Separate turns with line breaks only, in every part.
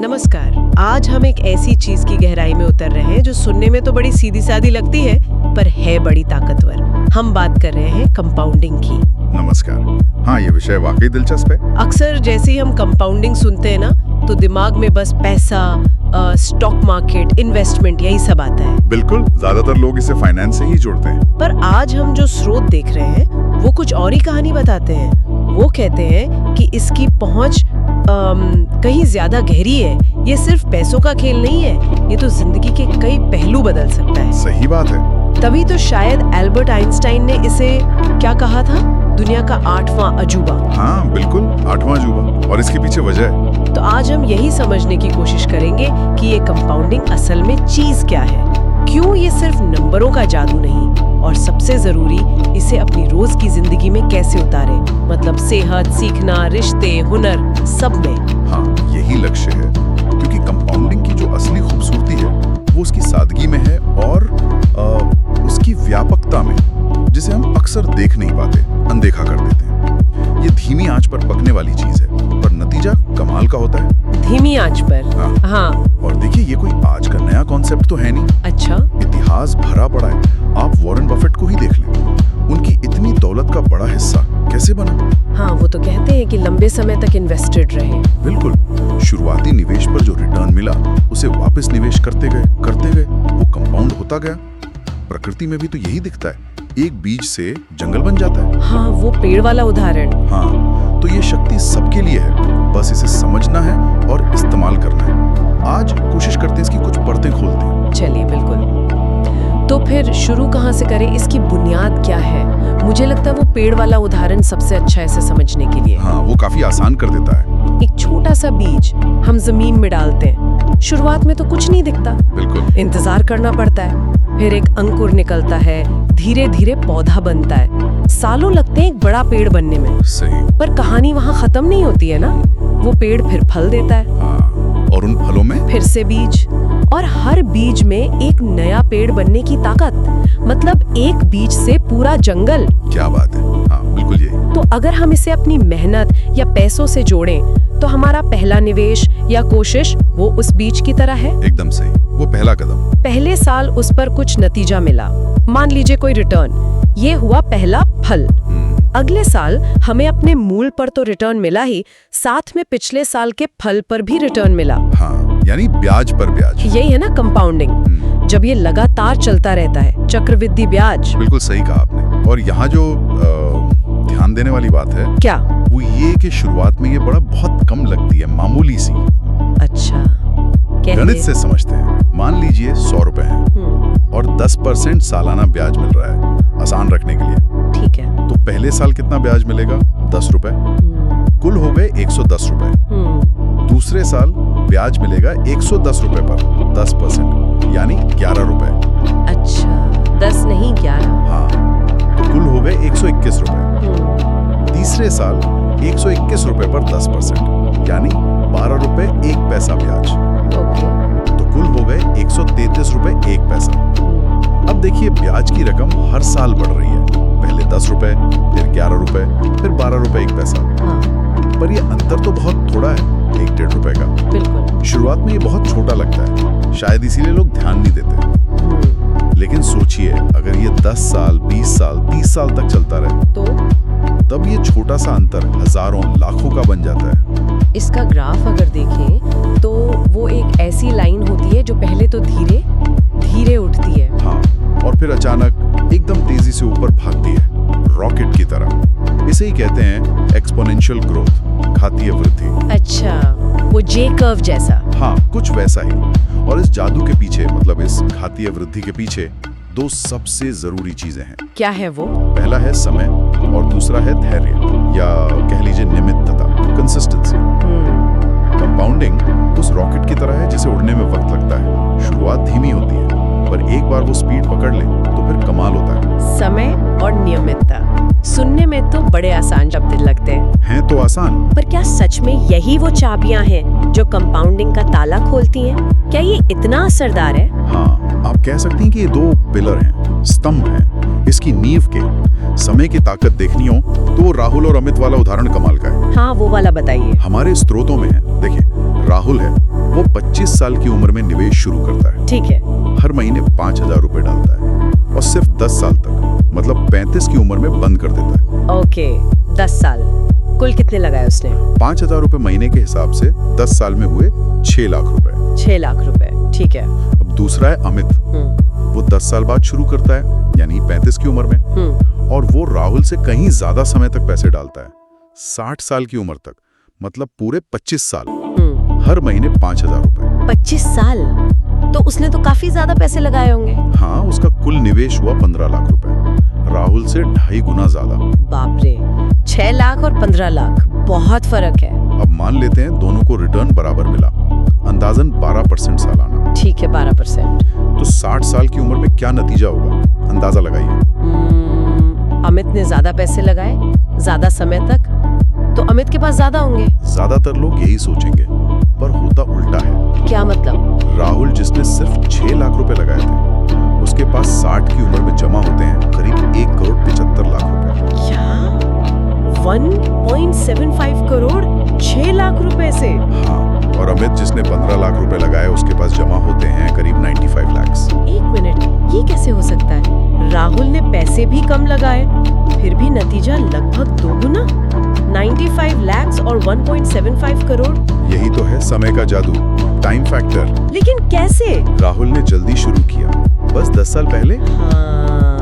नमस्कार। आज हम एक ऐसी चीज की गहराई में उतर रहे हैं जो सुनने में तो बड़ी सीधी सादी लगती है पर है बड़ी ताकतवर। हम बात कर रहे हैं कंपाउंडिंग की।
नमस्कार। हाँ, ये विषय वाकई दिलचस्प है।
अक्सर जैसे ही हम कंपाउंडिंग सुनते हैं ना तो दिमाग में बस पैसा, स्टॉक मार्केट, इन्वेस्टमेंट यही सब आता है।
बिल्कुल, ज्यादातर लोग इसे फाइनेंस से ही जोड़ते हैं।
पर आज हम जो स्रोत देख रहे हैं वो कुछ और ही कहानी बताते हैं। वो कहते हैं कि इसकी पहुंच कहीं ज्यादा गहरी है। ये सिर्फ पैसों का खेल नहीं है, ये तो जिंदगी के कई पहलू बदल सकता है।
सही बात है।
तभी तो शायद एल्बर्ट आइंस्टाइन ने इसे क्या कहा था, दुनिया का 8वां अजूबा।
हाँ बिल्कुल, 8वां अजूबा। और इसके पीछे वजह है।
तो आज हम यही समझने की कोशिश करेंगे कि ये कंपाउंडिंग असल में चीज क्या है, क्यों ये सिर्फ नंबरों का जादू नहीं, और सबसे जरूरी इसे अपनी रोज की जिंदगी में कैसे उतारे, मतलब सेहत, सीखना, रिश्ते, हुनर, सब में।
हाँ, यही लक्ष्य है, क्योंकि कंपाउंडिंग की जो असली खूबसूरती है वो उसकी सादगी में है और उसकी व्यापकता में, जिसे हम अक्सर देख नहीं पाते, अनदेखा कर देते हैं। ये धीमी आंच पर पकने वाली चीज है, पर नतीजा कमाल का होता है।
धीमी आंच पर? हाँ।
और देखिए, ये कोई आज का नया कॉन्सेप्ट तो है नहीं।
अच्छा।
इतिहास भरा पड़ा है। आप वॉरेन बफेट को ही देख लें। उनकी इतनी दौलत का बड़ा हिस्सा कैसे बना?
हाँ, वो तो कहते हैं कि लंबे समय तक इन्वेस्टेड रहे।
बिल्कुल, शुरुआती निवेश पर जो रिटर्न मिला उसे वापस निवेश करते गए, वो कंपाउंड होता गया। प्रकृति में भी तो यही दिखता है, एक बीज से जंगल बन जाता है।
हाँ, वो पेड़ वाला उदाहरण।
हाँ, तो ये शक्ति सबके लिए है, बस इसे समझना है और इस्तेमाल करना है। आज कोशिश करते हैं इसकी कुछ परतें खोलते हैं।
चलिए, बिल्कुल। तो फिर शुरू कहाँ से करें, इसकी बुनियाद क्या है? मुझे लगता है वो पेड़ वाला उदाहरण सबसे अच्छा है इसे समझने के लिए।
हाँ, वो काफी आसान कर देता है।
एक छोटा सा बीज हम जमीन में डालते हैं। शुरुआत में तो कुछ नहीं दिखता,
बिल्कुल,
इंतजार करना पड़ता है। फिर एक अंकुर निकलता है, धीरे धीरे पौधा बनता है। सालों लगते हैं एक बड़ा पेड़ बनने में।
सही।
पर कहानी वहाँ खत्म नहीं होती है ना। वो पेड़ फिर फल देता है।
हाँ, और उन फलों में
फिर से बीज, और हर बीज में एक नया पेड़ बनने की ताकत। मतलब एक बीज से पूरा जंगल।
क्या बात है। हाँ, बिल्कुल यही।
तो अगर हम इसे अपनी मेहनत या पैसों से जोड़ें तो हमारा पहला निवेश या कोशिश वो उस बीज की तरह है।
एकदम सही, वो पहला कदम।
पहले साल उस पर कुछ नतीजा मिला, मान लीजिए कोई रिटर्न, ये हुआ पहला फल। अगले साल हमें अपने मूल पर तो रिटर्न मिला ही, साथ में पिछले साल के फल पर भी रिटर्न मिला।
हाँ, यानी ब्याज पर ब्याज।
यही है ना कंपाउंडिंग, जब ये लगातार चलता रहता है, चक्रवृद्धि ब्याज।
बिल्कुल सही कहा आपने। और यहाँ जो ध्यान देने वाली बात है
क्या,
वो ये कि शुरुआत में ये बहुत कम लगती है, मामूली सी।
अच्छा,
गणित से समझते हैं। मान लीजिए 100 रुपए हैं और 10% सालाना ब्याज मिल रहा है, आसान रखने के लिए।
ठीक है।
तो पहले साल कितना ब्याज मिलेगा? 10 रुपए। कुल हो गए 110 रुपए। दूसरे साल ब्याज मिलेगा 110 रुपए पर 10%, यानी 11 रुपए।
अच्छा, 10 नहीं 11।
हाँ, तो कुल हो गए 121 रुपए। तीसरे साल 121 रुपए पर 10%, यानी 12 रुपए 1 पैसा ब्याज।
ओके।
तो कुल हो गए 133 रुपए 1 पैसा। अब देखिए, ब्याज की रकम हर साल बढ़ रही है। पहले 10 रुपए, फिर 11 रुपए, फिर 12 रुपए 1 पैसा।
हाँ।
पर ये अंतर तो बहुत थोड़ा है, 1-1.5 रुपए का।
बिल्कुल।
शुरुआत में ये बहुत छोटा लगता है, शायद इसीलिए लोग ध्यान नहीं देते। लेकिन सोचिए, अगर ये 10 साल, 20 साल, 30 साल तक चलता रहे
तो
तब ये छोटा सा अंतर हजारों, लाखों का बन जाता है।
इसका ग्राफ अगर देखें तो वो एक ऐसी लाइन होती है जो पहले तो धीरे धीरे उठती है।
हाँ, और फिर अचानक एकदम तेजी से ऊपर भागती है, रॉकेट की तरह। इसे ही कहते हैं एक्सपोनेंशियल ग्रोथ, घातीय वृद्धि।
अच्छा, वो जे कर्व जैसा।
हाँ, कुछ वैसा ही। और इस जादू के पीछे, मतलब इस घातीय वृद्धि के पीछे, 2 सबसे जरूरी चीजें हैं।
क्या है वो?
पहला है समय और दूसरा है धैर्य, या कह लीजिए नियमितता, कंसिस्टेंसी। कंपाउंडिंग उस रॉकेट की तरह है जिसे उड़ने में वक्त लगता है। शुरुआत धीमी होती है, पर एक बार वो स्पीड पकड़ ले तो फिर कमाल होता है।
समय और नियमितता सुनने में तो बड़े आसान शब्द लगते
हैं तो आसान,
पर क्या सच में यही वो चाबियां हैं जो कंपाउंडिंग का ताला खोलती हैं? क्या ये इतना असरदार है?
हाँ, आप कह सकती हैं कि ये 2 पिलर हैं, स्तंभ हैं इसकी नींव के। समय की ताकत देखनी हो तो वो राहुल और अमित वाला उदाहरण कमाल का है।
हाँ, वो वाला बताइए।
हमारे स्रोतों में है। देखिए, राहुल है, वो 25 साल की उम्र में निवेश शुरू करता है।
ठीक है।
हर महीने 5,000 रुपए डालता है और सिर्फ 10 साल तक, मतलब 35 की उम्र में बंद कर देता है।
ओके, 10 साल। कुल कितने लगाए उसने?
5,000 रुपए महीने के हिसाब से 10 साल में हुए 6 लाख रुपए।
6 लाख रुपए, ठीक है।
अब दूसरा है अमित। वो 10 साल बाद शुरू करता है, यानी 35 की उम्र में, और वो राहुल से कहीं ज्यादा समय तक पैसे डालता है, 60 साल की उम्र तक, मतलब पूरे 25 साल, हर महीने 5,000 रुपए।
25 साल? तो उसने तो काफी ज्यादा पैसे लगाए होंगे।
हाँ, उसका कुल निवेश हुआ 15 लाख रुपए, राहुल से 2.5 गुना ज्यादा।
बाप रे, 6 लाख और 15 लाख, बहुत फर्क है।
अब मान लेते हैं दोनों को रिटर्न बराबर मिला, अंदाजन 12% सालाना।
ठीक है, 12%।
तो 60 साल की उम्र में क्या नतीजा होगा, अंदाजा लगाइए।
अमित ने ज्यादा पैसे लगाए, ज्यादा समय तक, तो अमित के पास ज्यादा होंगे।
ज्यादातर लोग यही सोचेंगे, पर होता उल्टा है।
क्या मतलब?
राहुल, जिसने सिर्फ 6 लाख रुपए लगाए थे, उसके पास 60 की उम्र में जमा होते हैं करीब 1,75,00,000 रुपए।
क्या? 1.75 करोड़ 6 लाख रुपए से?
हाँ, और अमित, जिसने 15 लाख रुपए लगाए, उसके पास जमा होते हैं करीब 95 लाख।
एक मिनट, ये कैसे हो सकता है? राहुल ने पैसे भी कम लगाए, फिर भी नतीजा लगभग 2 गुना, 95 लाख और 1.75 करोड़।
यही तो है समय का जादू, टाइम फैक्टर।
लेकिन कैसे?
राहुल ने जल्दी शुरू किया, बस 10 साल पहले,
हाँ।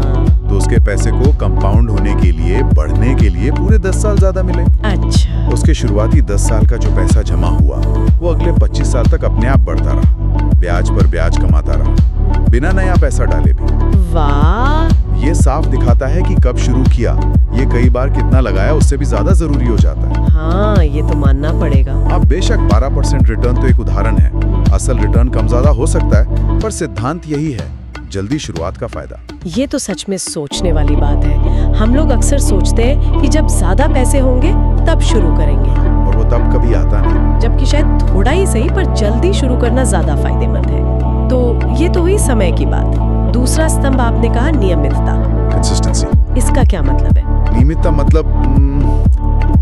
तो उसके पैसे को कंपाउंड होने के लिए, बढ़ने के लिए पूरे 10 साल ज्यादा मिले।
अच्छा।
उसके शुरुआती 10 साल का जो पैसा जमा हुआ, वो अगले 25 साल तक अपने आप बढ़ता रहा, ब्याज पर ब्याज कमाता रहा, बिना नया पैसा डाले भी।
वाह!
ये साफ दिखाता है कि कब शुरू किया, ये कई बार कितना लगाया उससे भी ज्यादा जरूरी हो जाता है।
हाँ, ये तो मानना पड़ेगा।
अब बेशक 12% रिटर्न तो एक उदाहरण है, असल रिटर्न कम ज्यादा हो सकता है, पर सिद्धांत यही है, जल्दी शुरुआत का फायदा।
ये तो सच में सोचने वाली बात है। हम लोग अक्सर सोचते हैं कि जब ज्यादा पैसे होंगे तब शुरू करेंगे,
और वो तब कभी आता नहीं।
जबकि शायद थोड़ा ही सही, पर जल्दी शुरू करना ज्यादा फायदेमंद है। तो ये तो हुई समय की बात। दूसरा स्तंभ आपने कहा नियमितता,
कंसिस्टेंसी।
इसका क्या मतलब है?
नियमितता मतलब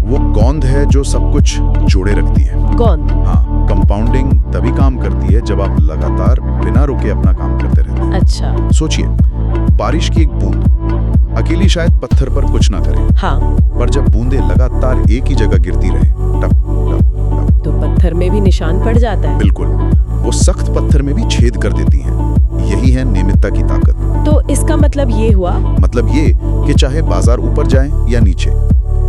वो गोंद है जो सब कुछ जोड़े रखती है।
गोंद?
हाँ, कंपाउंडिंग तभी काम करती है जब आप लगातार बिना रुके अपना काम करते रहते हैं।
अच्छा।
सोचिए, बारिश की एक बूंद अकेली शायद पत्थर पर कुछ ना करे,
हाँ।
पर जब बूंदें लगातार एक ही जगह गिरती रहे, टप टप टप,
तो पत्थर में भी निशान पड़ जाता है।
बिल्कुल, वो सख्त पत्थर में भी छेद कर देती हैं। यही है नियमितता की ताकत।
तो इसका मतलब ये हुआ?
मतलब ये कि चाहे बाजार ऊपर जाए या नीचे,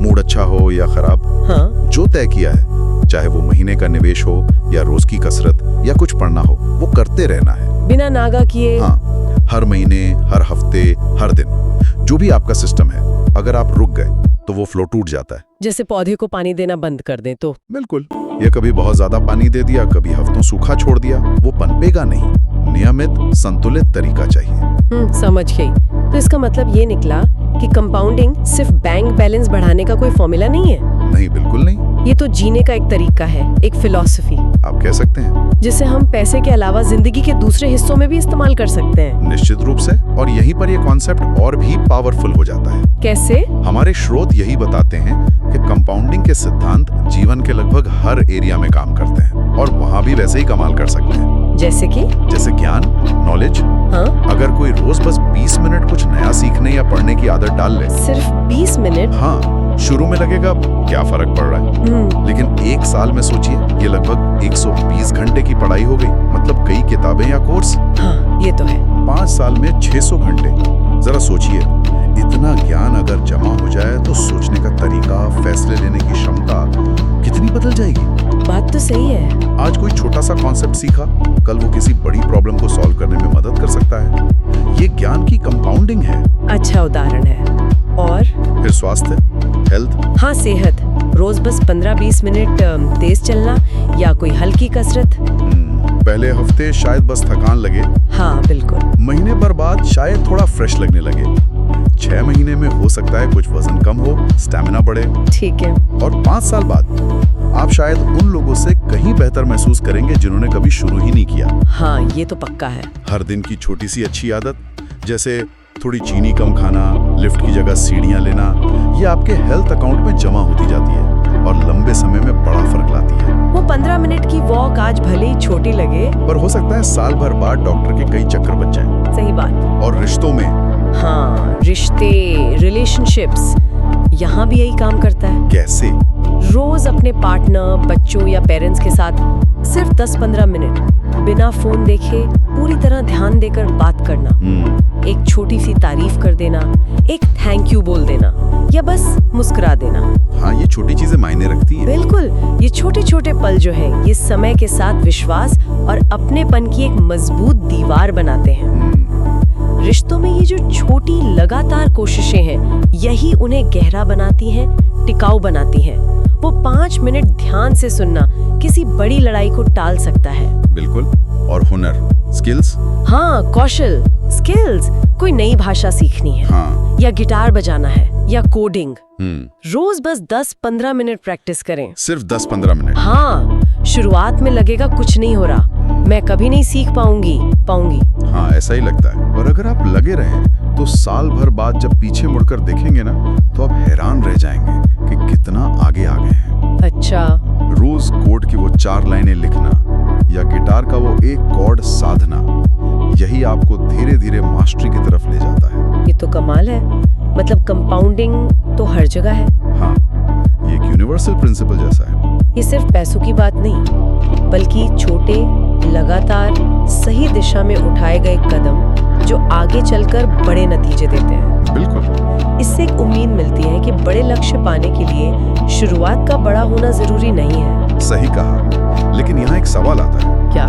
मूड अच्छा हो या खराब,
हाँ।
जो तय किया है, चाहे वो महीने का निवेश हो या रोज की कसरत या कुछ पढ़ना हो, वो करते रहना है
बिना नागा किए।
हाँ, हर महीने, हर हफ्ते, हर दिन, जो भी आपका सिस्टम है, अगर आप रुक गए तो वो फ्लो टूट जाता है।
जैसे पौधे को पानी देना बंद कर दें तो?
बिल्कुल, ये कभी बहुत ज्यादा पानी दे दिया, कभी हफ्तों सूखा छोड़ दिया, वो पनपेगा नहीं। नियमित, संतुलित तरीका चाहिए।
समझ गई। तो इसका मतलब ये निकला कि कंपाउंडिंग सिर्फ बैंक बैलेंस बढ़ाने का कोई फॉर्मूला नहीं है।
नहीं, बिल्कुल नहीं।
ये तो जीने का एक तरीका है, एक फिलॉसफी,
आप कह सकते हैं,
जिसे हम पैसे के अलावा जिंदगी के दूसरे हिस्सों में भी इस्तेमाल कर सकते हैं।
निश्चित रूप से। और यहीं पर ये कॉन्सेप्ट और भी पावरफुल हो जाता है।
कैसे?
हमारे स्रोत यही बताते हैं कि कंपाउंडिंग के सिद्धांत जीवन के लगभग हर एरिया में काम करते हैं, और वहाँ भी वैसे ही कमाल कर सकते हैं।
जैसे कि?
जैसे ज्ञान, नॉलेज।
हाँ?
अगर कोई रोज बस 20 मिनट कुछ नया सीखने या पढ़ने की आदत डाल ले।
सिर्फ 20 मिनट?
हाँ, शुरू में लगेगा क्या फर्क पड़ रहा है, लेकिन 1 साल में सोचिए, ये लगभग 120 घंटे की पढ़ाई हो गई, मतलब कई किताबें या कोर्स।
हाँ, ये तो है।
5 साल में 600 घंटे। जरा सोचिए, इतना ज्ञान अगर जमा हो जाए तो सोचने का तरीका, फैसले लेने की क्षमता कितनी बदल जाएगी।
बात तो सही है।
आज कोई छोटा सा कॉन्सेप्ट सीखा, कल वो किसी बड़ी प्रॉब्लम को सॉल्व करने में मदद कर सकता है। ये ज्ञान की कंपाउंडिंग है।
अच्छा उदाहरण है। और
फिर स्वास्थ्य, हेल्थ।
हाँ, सेहत। रोज बस 15-20 मिनट तेज चलना या कोई हल्की कसरत।
पहले हफ्ते शायद बस थकान लगे।
हाँ, बिल्कुल।
महीने भर बाद शायद थोड़ा फ्रेश लगने लगे। 6 महीने में हो सकता है कुछ वजन कम हो, स्टैमिना बढ़े।
ठीक है।
और 5 साल बाद आप शायद उन लोगों से कहीं बेहतर महसूस करेंगे जिन्होंने कभी शुरू ही नहीं किया।
हाँ, ये तो पक्का है।
हर दिन की छोटी सी अच्छी आदत, जैसे थोड़ी चीनी कम खाना, लिफ्ट की जगह सीढ़ियां लेना, ये आपके हेल्थ अकाउंट में जमा होती जाती है। और लंबे समय में बड़ा फर्क लाती है।
वो 15 मिनट की वॉक आज भले ही छोटी लगे,
पर हो सकता है साल भर बाद डॉक्टर के कई चक्कर बच जाएं।
सही बात।
और रिश्तों में
हाँ, रिश्ते, रिलेशनशिप्स, यहाँ भी यही काम करता है।
कैसे?
रोज अपने पार्टनर, बच्चों या पेरेंट्स के साथ सिर्फ 10-15 मिनट बिना फोन देखे पूरी तरह ध्यान देकर बात करना, एक छोटी सी तारीफ कर देना, एक थैंक यू बोल देना या बस मुस्कुरा देना।
हाँ, ये छोटी चीजें मायने रखती हैं।
बिल्कुल, ये छोटे छोटे पल जो है ये समय के साथ विश्वास और अपनेपन की एक मजबूत दीवार बनाते हैं। रिश्तों में ये जो छोटी लगातार कोशिशें हैं यही उन्हें गहरा बनाती हैं, टिकाऊ बनाती हैं। वो 5 मिनट ध्यान से सुनना किसी बड़ी लड़ाई को टाल सकता है।
बिल्कुल। और हुनर, स्किल्स?
हाँ, कौशल, स्किल्स, कोई नई भाषा सीखनी है,
हाँ।
या गिटार बजाना है या कोडिंग, रोज बस 10-15 मिनट प्रैक्टिस करें।
सिर्फ 10-15 मिनट?
हाँ, शुरुआत में लगेगा कुछ नहीं हो रहा, मैं कभी नहीं सीख पाऊंगी।
हाँ, ऐसा ही लगता है। पर अगर आप लगे रहें तो साल भर बाद जब पीछे मुड़कर देखेंगे ना तो आप हैरान रह जाएंगे कि कितना आगे आ गए हैं।
अच्छा।
रोज कोड की वो 4 लाइनें लिखना या गिटार का वो एक कॉर्ड साधना, यही आपको धीरे धीरे मास्टरी की तरफ ले जाता है।
ये तो कमाल है। मतलब कंपाउंडिंग तो हर जगह है।
हाँ, ये एक यूनिवर्सल प्रिंसिपल जैसा है।
ये सिर्फ पैसों की बात नहीं, बल्कि छोटे, लगातार, सही दिशा में उठाए गए कदम जो आगे चलकर बड़े नतीजे देते हैं।
बिल्कुल।
इससे एक उम्मीद मिलती है कि बड़े लक्ष्य पाने के लिए शुरुआत का बड़ा होना जरूरी नहीं है।
सही कहा। लेकिन यहाँ एक सवाल आता है।
क्या?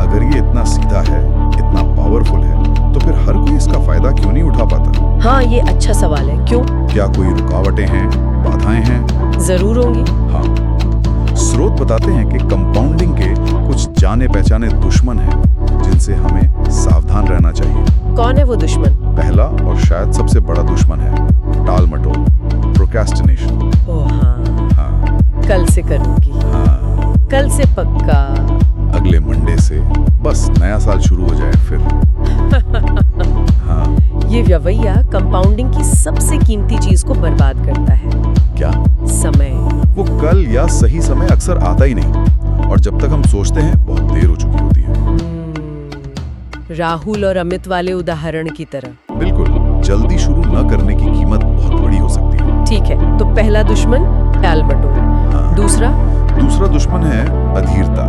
अगर ये इतना सीधा है, इतना पावरफुल है, तो फिर हर कोई इसका फायदा क्यों नहीं उठा पाता?
हाँ, ये अच्छा सवाल है। क्यों?
क्या कोई रुकावटें हैं, बाधाएं हैं?
जरूर होंगी।
हाँ, स्रोत बताते हैं कि कंपाउंडिंग के कुछ जाने पहचाने दुश्मन हैं जिनसे हमें सावधान रहना चाहिए।
कौन है वो दुश्मन?
पहला और शायद सबसे बड़ा दुश्मन है टाल मटोल, प्रोक्रेस्टिनेशन।
ओह हाँ, कल से करूंगी,
हाँ,
कल से पक्का,
अगले मंडे से, बस नया साल शुरू हो जाए फिर। हाँ,
ये रवैया कंपाउंडिंग की सबसे कीमती चीज को बर्बाद करता है।
क्या?
समय।
वो कल या सही समय अक्सर आता ही नहीं, और जब तक हम सोचते हैं बहुत देर हो चुकी होती है।
राहुल और अमित वाले उदाहरण की तरह।
बिल्कुल, जल्दी शुरू न करने की कीमत बहुत बड़ी हो सकती है।
ठीक है, तो पहला दुश्मन टाल मटोल।
हाँ। दूसरा दुश्मन है अधीरता,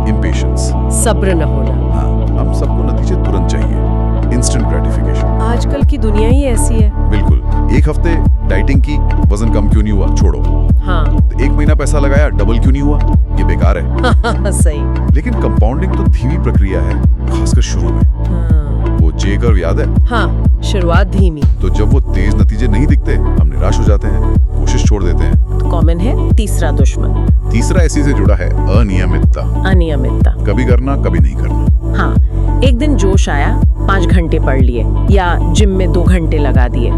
इम्पेशंस,
सब्र न होना।
हाँ, हम सबको नतीजे तुरंत चाहिए, इंस्टेंट ग्रेटिफिकेशन।
आजकल की दुनिया ही ऐसी है।
बिल्कुल। एक हफ्ते डाइटिंग की, वजन कम क्यों नहीं हुआ, छोड़ो।
हाँ।
1 महीना पैसा लगाया, डबल क्यों नहीं हुआ, ये बेकार है।
सही।
लेकिन कंपाउंडिंग तो धीमी प्रक्रिया है, खासकर शुरू में।
हाँ।
वो जे कर्व याद है?
हाँ, शुरुआत धीमी।
तो जब वो तेज नतीजे नहीं दिखते, हम निराश हो जाते हैं, कोशिश छोड़ देते हैं।
कॉमन है तीसरा दुश्मन।
तीसरा इसी से जुड़ा है अनियमितता।
अनियमितता।
कभी करना, कभी नहीं करना।
हाँ, एक दिन जोश आया, 5 घंटे पढ़ लिए या जिम में 2 घंटे लगा दिए,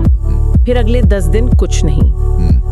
फिर अगले 10 दिन कुछ नहीं।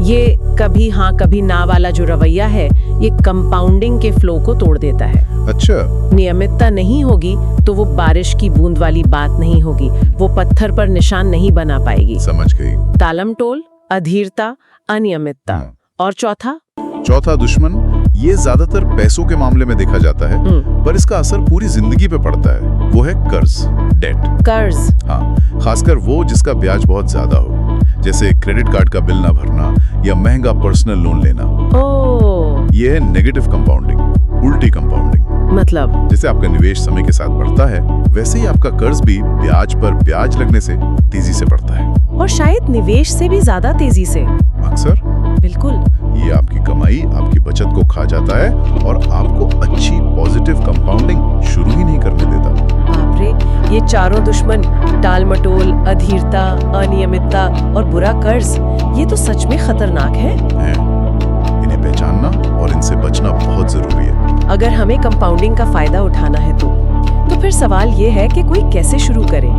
ये कभी हाँ कभी ना वाला जो रवैया है ये कंपाउंडिंग के फ्लो को तोड़ देता है।
अच्छा।
नियमितता नहीं होगी तो वो बारिश की बूंद वाली बात नहीं होगी, वो पत्थर पर निशान नहीं बना पाएगी।
समझ गई।
तालमटोल, अधीरता, अनियमितता। और चौथा
दुश्मन, ये ज्यादातर पैसों के मामले में देखा जाता है, पर इसका असर पूरी जिंदगी पे पड़ता है। वो है कर्ज, डेट।
कर्ज।
हाँ, खासकर वो जिसका ब्याज बहुत ज्यादा हो, जैसे क्रेडिट कार्ड का बिल ना भरना या महंगा पर्सनल लोन लेना। ये है नेगेटिव कंपाउंडिंग, उल्टी कंपाउंडिंग।
मतलब?
जैसे आपका निवेश समय के साथ बढ़ता है, वैसे ही आपका कर्ज भी ब्याज पर ब्याज लगने से तेजी से बढ़ता है।
और शायद निवेश से भी ज्यादा तेजी से।
अक्सर।
बिल्कुल।
ये आपकी कमाई, आपकी बचत को खा जाता है और आपको अच्छी पॉजिटिव कंपाउंडिंग शुरू ही नहीं करने देता।
बाप रे, ये चारों दुश्मन, टालमटोल, अधीरता, अनियमितता और बुरा कर्ज, ये तो सच में खतरनाक है।
इन्हें पहचानना और इनसे बचना बहुत जरूरी है।
अगर हमें कंपाउंडिंग का फायदा उठाना है तो फिर सवाल ये है कि कोई कैसे शुरू करे।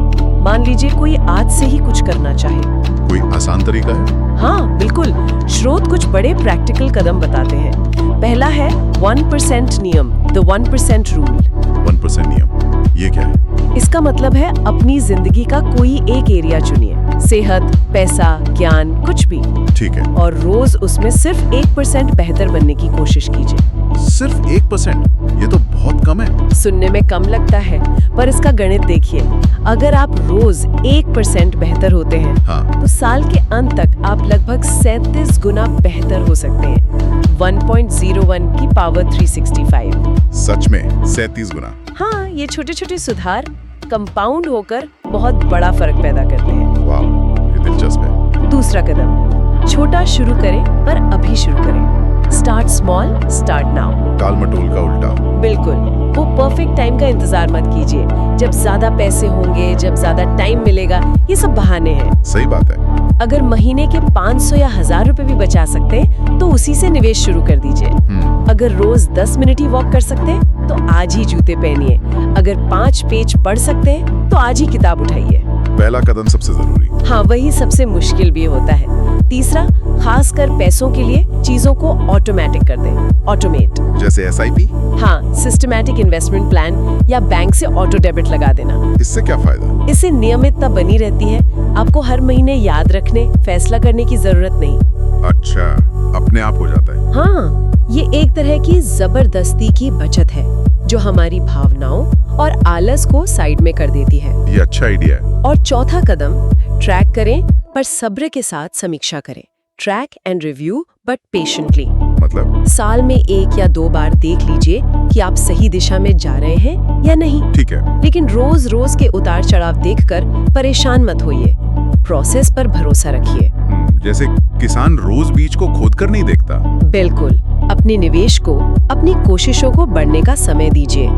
मान लीजिए कोई आज से ही कुछ करना चाहे।
कोई आसान तरीका है?
हाँ बिल्कुल, स्रोत कुछ बड़े प्रैक्टिकल कदम बताते हैं। पहला है 1% नियम, द 1% रूल।
1% नियम, ये क्या है?
इसका मतलब है अपनी जिंदगी का कोई एक एरिया चुनिए, सेहत, पैसा, ज्ञान, कुछ भी,
ठीक है।
और रोज उसमें सिर्फ 1% बेहतर बनने की कोशिश कीजिए।
सिर्फ 1%? ये तो बहुत कम है।
सुनने में कम लगता है, पर इसका गणित देखिए। अगर आप रोज 1% बेहतर होते हैं,
हाँ।
तो साल के अंत तक आप लगभग 37 गुना बेहतर हो सकते हैं। 1.01 की पावर 365।
सच में 37 गुना?
हाँ, ये छोटे छोटे सुधार कंपाउंड होकर बहुत बड़ा फर्क पैदा करते हैं।
वाह, ये दिलचस्प है।
दूसरा कदम, छोटा शुरू करें पर अभी शुरू करें। Start small, start now.
टाल मटोल का उल्टा।
बिल्कुल, वो परफेक्ट टाइम का इंतजार मत कीजिए, जब ज्यादा पैसे होंगे, जब ज्यादा टाइम मिलेगा, ये सब बहाने हैं।
सही बात है।
अगर महीने के 500 या 1000 रुपए भी बचा सकते हैं, तो उसी से निवेश शुरू कर दीजिए। अगर रोज 10 मिनट ही वॉक कर सकते हैं, तो आज ही जूते पहनिए। अगर 5 पेज पढ़ सकते हैं, तो आज ही किताब उठाइए।
पहला कदम सबसे जरूरी।
हाँ, वही सबसे मुश्किल भी होता है। तीसरा, खासकर पैसों के लिए चीजों को ऑटोमेटिक कर दें, ऑटोमेट।
जैसे SIP?
हाँ, सिस्टमैटिक इन्वेस्टमेंट प्लान या बैंक से ऑटो डेबिट लगा देना।
इससे क्या फायदा?
इससे नियमितता बनी रहती है, आपको हर महीने याद रखने, फैसला करने की जरूरत नहीं।
अच्छा, अपने आप हो जाता है।
हाँ, ये एक तरह की जबरदस्ती की बचत है, जो हमारी भावनाओं और आलस को साइड में कर देती है।
ये अच्छा आइडिया है।
और चौथा कदम, ट्रैक करें पर सब्र के साथ समीक्षा करें। Track and review but patiently.
मतलब?
साल में 1 या 2 बार देख लीजिए कि आप सही दिशा में जा रहे हैं या नहीं।
ठीक है।
लेकिन रोज रोज के उतार चढ़ाव देखकर परेशान मत होइए, प्रोसेस पर भरोसा रखिए।
जैसे किसान रोज बीज को खोद कर नहीं देखता।
बिल्कुल, अपने निवेश को, अपनी कोशिशों को बढ़ने का समय दीजिए।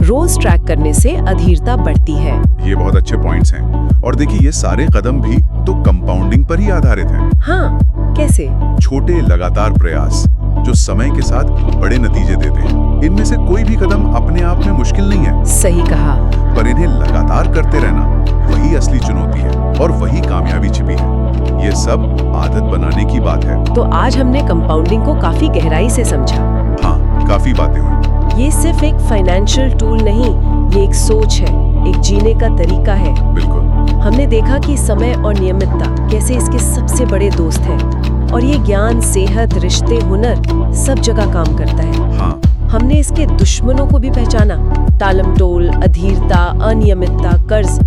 रोज ट्रैक करने से अधीरता बढ़ती है।
ये बहुत अच्छे पॉइंट्स हैं। और देखिए, ये सारे कदम भी तो कंपाउंडिंग पर ही आधारित हैं।
हाँ, कैसे?
छोटे लगातार प्रयास जो समय के साथ बड़े नतीजे देते हैं। इनमें से कोई भी कदम अपने आप में मुश्किल नहीं है।
सही कहा।
पर इन्हें लगातार करते रहना वही असली चुनौती है और वही कामयाबी छिपी है। ये सब आदत बनाने की बात है।
तो आज हमने कंपाउंडिंग को काफी गहराई से समझा।
हाँ, काफी बातें हुई।
ये सिर्फ एक फाइनेंशियल टूल नहीं, ये एक सोच है, एक जीने का तरीका है।
बिल्कुल।
हमने देखा कि समय और नियमितता कैसे इसके सबसे बड़े दोस्त हैं, और ये ज्ञान, सेहत, रिश्ते, हुनर सब जगह काम करता है।
हाँ।
हमने इसके दुश्मनों को भी पहचाना, टालमटोल, अधीरता, अनियमितता, कर्ज,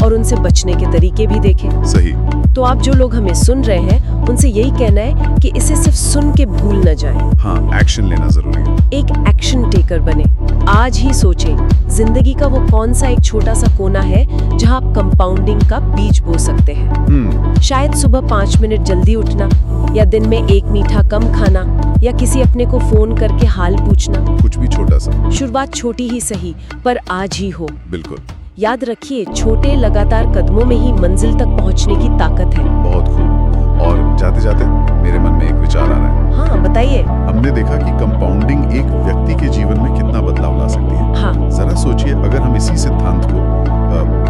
और उनसे बचने के तरीके भी देखे।
सही।
तो आप जो लोग हमें सुन रहे हैं, उनसे यही कहना है कि इसे सिर्फ सुन के भूल न जाएं।
हाँ, एक्शन लेना जरूरी है।
एक एक्शन टेकर बने। आज ही सोचें, जिंदगी का वो कौन सा एक छोटा सा कोना है जहां आप कंपाउंडिंग का बीज बो सकते हैं। शायद सुबह 5 मिनट जल्दी उठना, या दिन में 1 मीठा कम खाना, या किसी अपने को फोन करके हाल पूछना।
कुछ भी छोटा सा।
शुरुआत छोटी ही सही, पर आज ही हो।
बिल्कुल।
याद रखिए, छोटे लगातार कदमों में ही मंजिल तक पहुंचने की ताकत है।
बहुत खूब। और जाते जाते मेरे मन में एक विचार आ रहा है।
हाँ, बताइए।
हमने देखा कि कंपाउंडिंग एक व्यक्ति के जीवन में कितना बदलाव ला सकती है।
हाँ।
जरा सोचिए, अगर हम इसी सिद्धांत को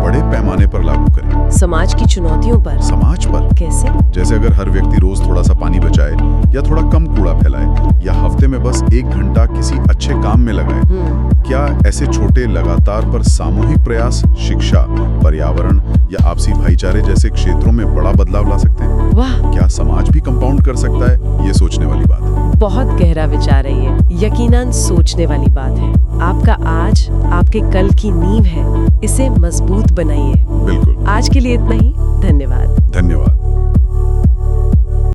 बड़े पैमाने पर लागू करें।
समाज की चुनौतियों पर।
समाज पर?
कैसे?
जैसे अगर हर व्यक्ति रोज थोड़ा सा पानी बचाए, या थोड़ा कम कूड़ा फैलाए, या हफ्ते में बस 1 घंटा किसी अच्छे काम में लगाए। क्या ऐसे छोटे लगातार पर सामूहिक प्रयास शिक्षा, पर्यावरण या आपसी भाईचारे जैसे क्षेत्रों में बड़ा बदलाव ला सकते हैं?
वाह,
क्या समाज भी कंपाउंड कर सकता है? ये सोचने वाली बात है।
बहुत गहरा विचार है ये, यकीनन सोचने वाली बात है। आपका आज आपके कल की नींव है, इसे मजबूत बनाइए।
बिल्कुल।
आज के लिए इतना ही। धन्यवाद।
धन्यवाद।